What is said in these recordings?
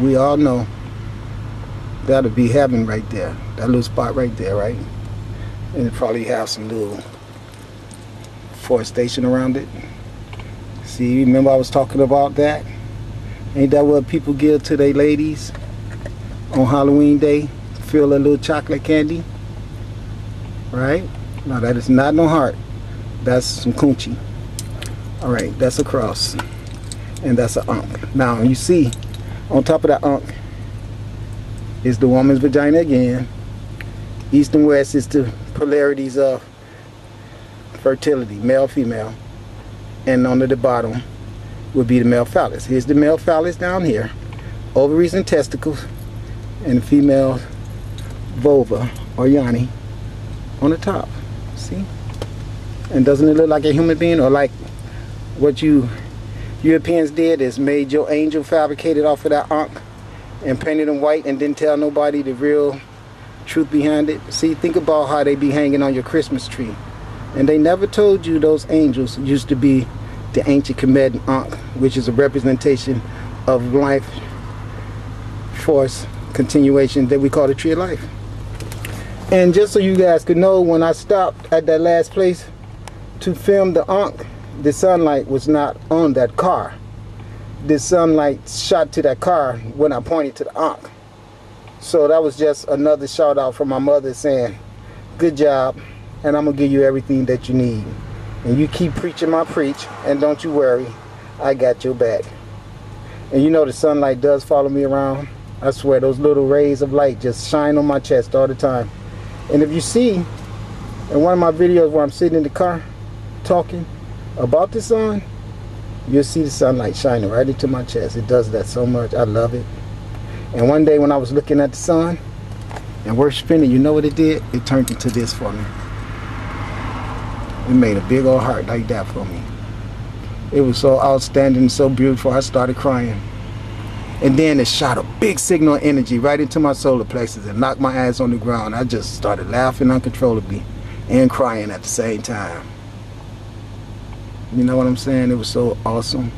we all know that'll be heaven right there. That little spot right there, right? And it probably have some little forestation around it. See, remember I was talking about that? Ain't that what people give to their ladies on Halloween day? Feel a little chocolate candy, right? No, that is not no heart. That's some coochie. All right, that's a cross, and that's an ankh. Now you see, on top of that ankh is the woman's vagina again. East and west is the polarities of fertility, male, female, and under the bottom would be the male phallus. Here's the male phallus down here, ovaries and testicles, and the female vulva or yoni on the top. See? And doesn't it look like a human being? Or like what you Europeans did is made your angel fabricated off of that ankh and painted them white and didn't tell nobody the real truth behind it. See, think about how they be hanging on your Christmas tree. And they never told you those angels used to be the ancient Kemetic ankh, which is a representation of life force continuation that we call the tree of life. And just so you guys could know, when I stopped at that last place to film the ankh, the sunlight was not on that car. The sunlight shot to that car when I pointed to the ankh. So that was just another shout out from my mother saying, good job, and I'm gonna give you everything that you need. And you keep preaching my preach, and don't you worry, I got your back. And you know the sunlight does follow me around. I swear those little rays of light just shine on my chest all the time. And if you see in one of my videos where I'm sitting in the car talking about the sun, you'll see the sunlight shining right into my chest. It does that so much. I love it. And one day when I was looking at the sun and worshiping it, you know what it did? It turned into this for me. It made a big old heart like that for me. It was so outstanding, so beautiful, I started crying. And then it shot a big signal of energy right into my solar plexus and knocked my ass on the ground. I just started laughing uncontrollably and crying at the same time. You know what I'm saying? It was so awesome.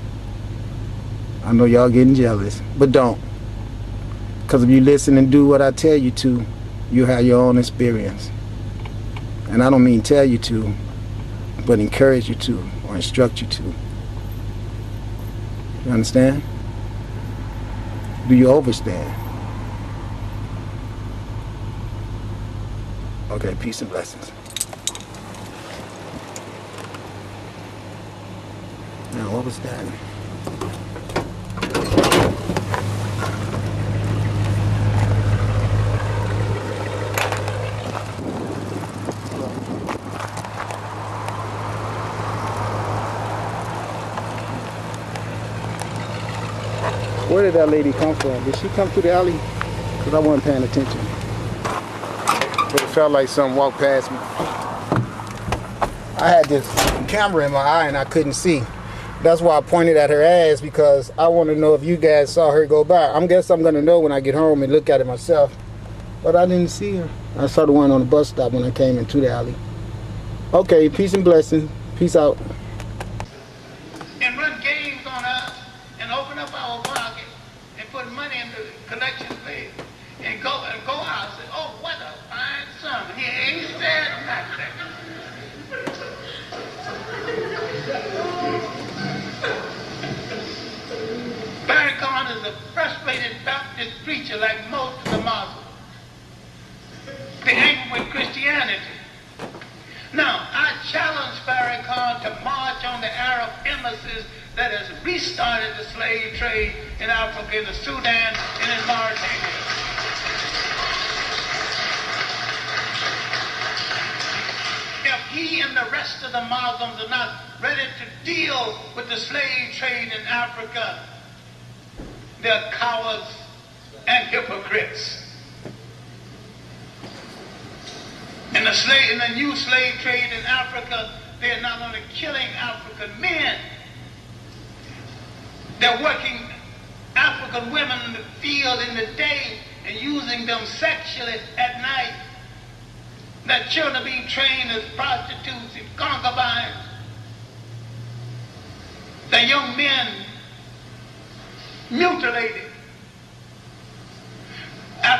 I know y'all getting jealous, but don't. Because if you listen and do what I tell you to, you'll have your own experience. And I don't mean tell you to, but encourage you to or instruct you to. You understand? Do you overstand? Okay, peace and blessings. Now, what was that? Where did that lady come from? Did she come through the alley? Because I wasn't paying attention. But it felt like something walked past me. I had this camera in my eye and I couldn't see. That's why I pointed at her ass, because I want to know if you guys saw her go by. I guess I'm going to know when I get home and look at it myself. But I didn't see her. I saw the one on the bus stop when I came into the alley. Okay, peace and blessings. Peace out. And run games on us and open up our pocket and put money in the collection plate and go out and say, oh, what a fine summer. He ain't said nothing. Farrakhan is a frustrated Baptist preacher like most of the Muslims. They angry with Christianity. Now, I challenge Farrakhan to march on the Arab embassies that has restarted the slave trade in Africa, in the Sudan, and in Mauritania. If he and the rest of the Muslims are not ready to deal with the slave trade in Africa, they're cowards and hypocrites. In the new slave trade in Africa, they're not only killing African men, they're working African women in the field in the day and using them sexually at night. Their children are being trained as prostitutes and concubines. The young men mutilated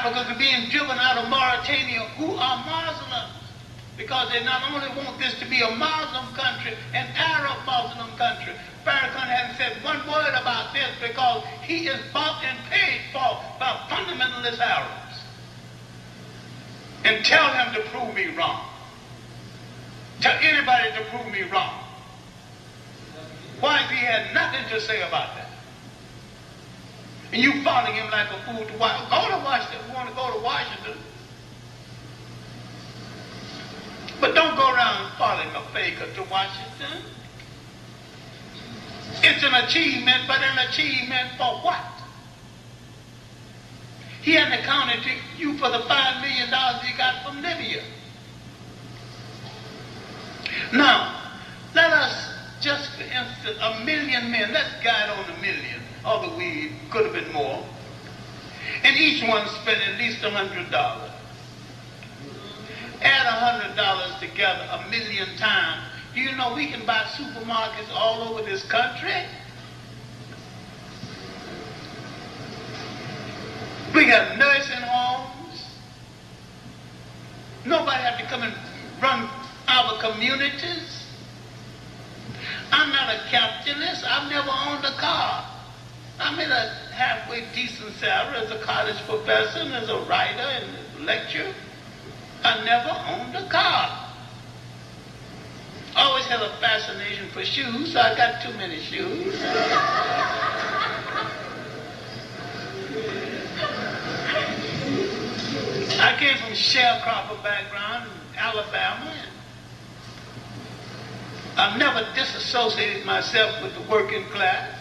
Africans are being driven out of Mauritania who are Muslims, because they not only want this to be a Muslim country, an Arab Muslim country. Farrakhan hasn't said one word about this because he is bought and paid for by fundamentalist Arabs. And tell him to prove me wrong. Tell anybody to prove me wrong. Why if he had nothing to say about that? And you following him like a fool to Washington. Go to Washington if you want to go to Washington. But don't go around following a faker to Washington. It's an achievement, but an achievement for what? He hadn't accounted to you for the $5 million he got from Libya. Now, let us just, for instance, 1 million men, let's guide on 1 million, although we could have been more, and each one spent at least $100. Add $100 together 1 million times. Do you know we can buy supermarkets all over this country? We got nursing homes. Nobody have to come and run our communities. I'm not a capitalist. I've never owned a car. I made a halfway decent salary as a college professor and as a writer and lecturer. I never owned a car. I always had a fascination for shoes, so I got too many shoes. I came from sharecropper background in Alabama. I've never disassociated myself with the working class.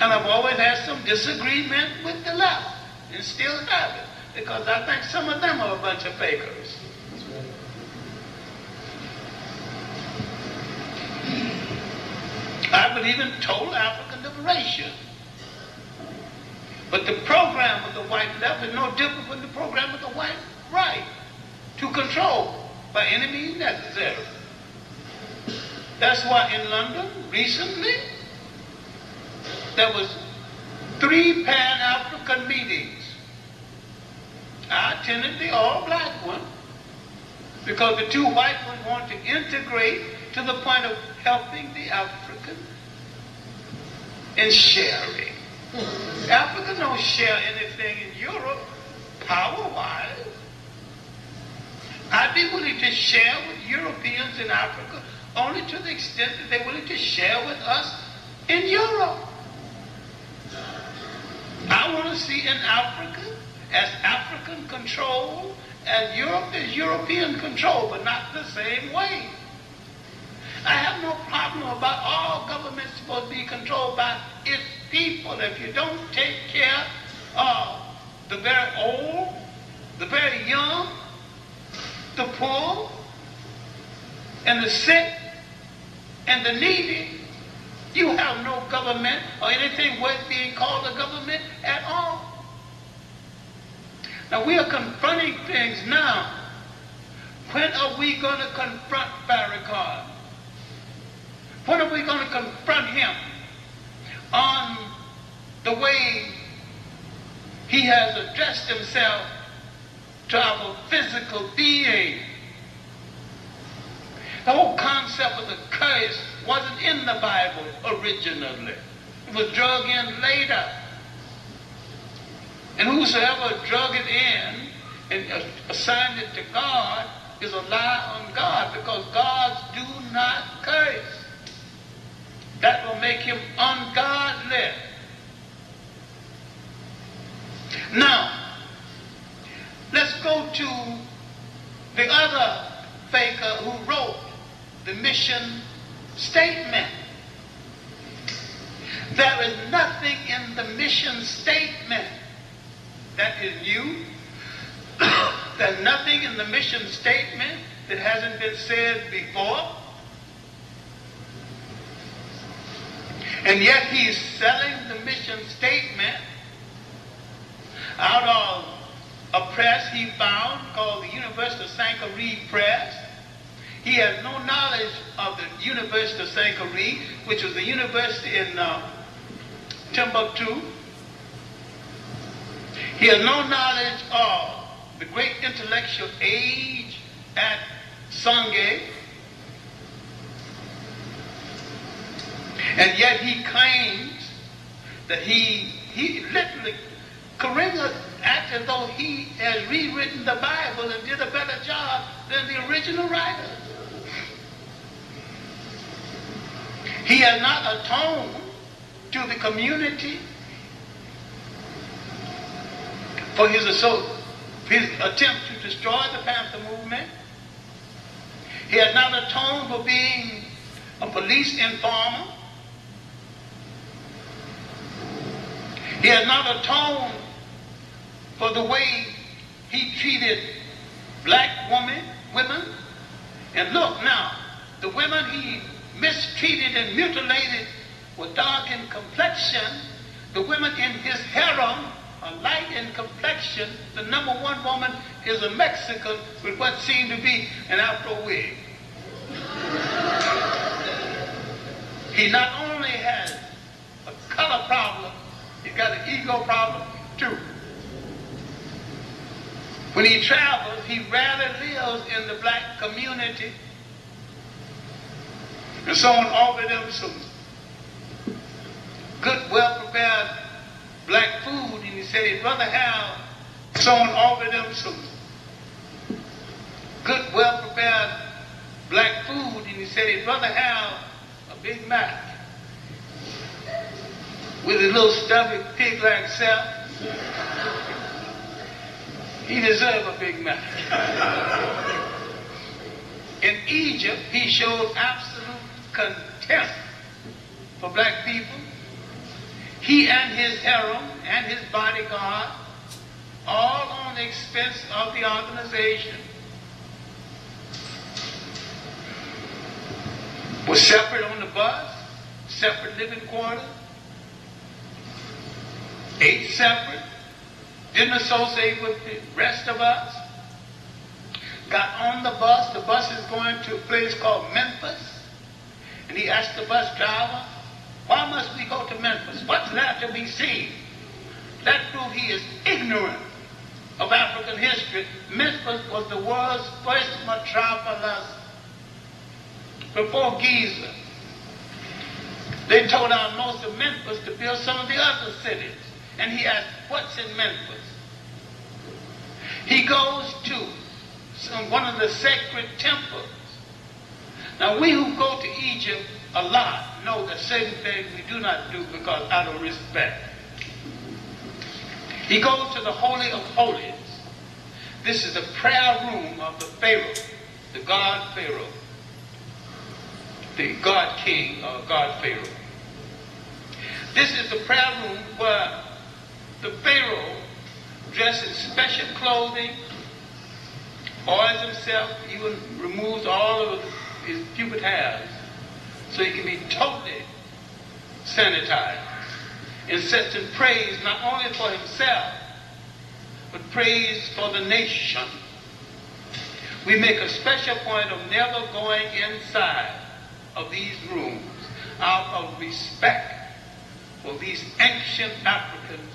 And I've always had some disagreement with the left, and still have it, because I think some of them are a bunch of fakers. I believe in total African liberation. But the program of the white left is no different from the program of the white right, to control by any means necessary. That's why in London recently there was 3 Pan-African meetings. I attended the all-black one because the 2 white ones want to integrate to the point of helping the African and sharing. Africa don't share anything in Europe power-wise. I'd be willing to share with Europeans in Africa only to the extent that they're willing to share with us in Europe. I want to see in Africa as African control as Europe is European control, but not the same way. I have no problem about all governments supposed to be controlled by its people. If you don't take care of the very old, the very young, the poor, and the sick, and the needy, you have no government or anything worth being called a government at all. Now we are confronting things now. When are we going to confront Farrakhan? When are we going to confront him on the way he has addressed himself to our physical being? The whole concept of the curse wasn't in the Bible originally. It was drug in later. And whosoever drug it in and assigned it to God is a lie on God, because gods do not curse. That will make him ungodly. Now, let's go to the other faker who wrote the mission statement. There is nothing in the mission statement that is new. There's nothing in the mission statement that hasn't been said before. And yet he's selling the mission statement out of a press he found called the University of Sangaree Press. He has no knowledge of the University of Sangaree, which was a university in Timbuktu. He has no knowledge of the great intellectual age at Sangay, and yet he claims that he literally, Karinga acts as though he has rewritten the Bible and did a better job than the original writer. He has not atoned to the community for his attempt to destroy the Panther movement. He has not atoned for being a police informer. He has not atoned for the way he treated black women. And look now, the women he mistreated and mutilated were dark in complexion. The women in his harem are light in complexion. The number one woman is a Mexican with what seemed to be an Afro wig. He not only has a color problem, he's got an ego problem too. When he travels, he rarely lives in the black community. And someone offered him some good, well-prepared black food, and he said he'd rather have, someone offered him some good, well-prepared black food, and he said he'd rather have a Big Mac with his little stuffy pig-like self. He deserved a Big Mac. In Egypt, he showed absolute contempt for black people. He and his harem and his bodyguard, all on the expense of the organization, were separate on the bus, separate living quarters, ate separate, didn't associate with the rest of us, got on the bus is going to a place called Memphis, and he asked the bus driver, why must we go to Memphis? What's there to be seen? That proved he is ignorant of African history. Memphis was the world's first metropolis before Giza. They tore down most of Memphis to build some of the other cities. And he asked, what's in Memphis? He goes to one of the sacred temples. Now we who go to Egypt a lot know that certain things we do not do because out of respect. He goes to the Holy of Holies. This is the prayer room of the Pharaoh, the god Pharaoh, the god king or god Pharaoh. This is the prayer room where the Pharaoh, dressed in special clothing, oils himself, even removes all of his pubic hairs so he can be totally sanitized, and sets in praise not only for himself, but praise for the nation. We make a special point of never going inside of these rooms out of respect for these ancient Africans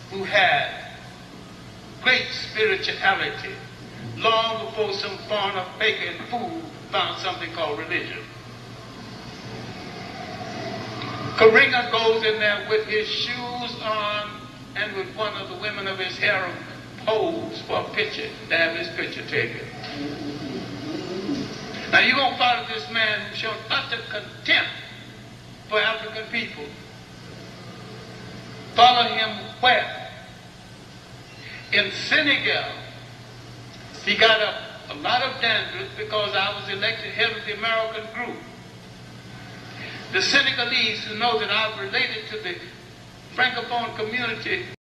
who had great spirituality long before some foreigner faker and fool found something called religion. Karinga goes in there with his shoes on and with one of the women of his harem pose for a picture, to have his picture taken. Now you're going to follow this man who showed utter contempt for African people. Follow him where? In Senegal, he got a lot of dandruff because I was elected head of the American group. The Senegalese who know that I'm related to the Francophone community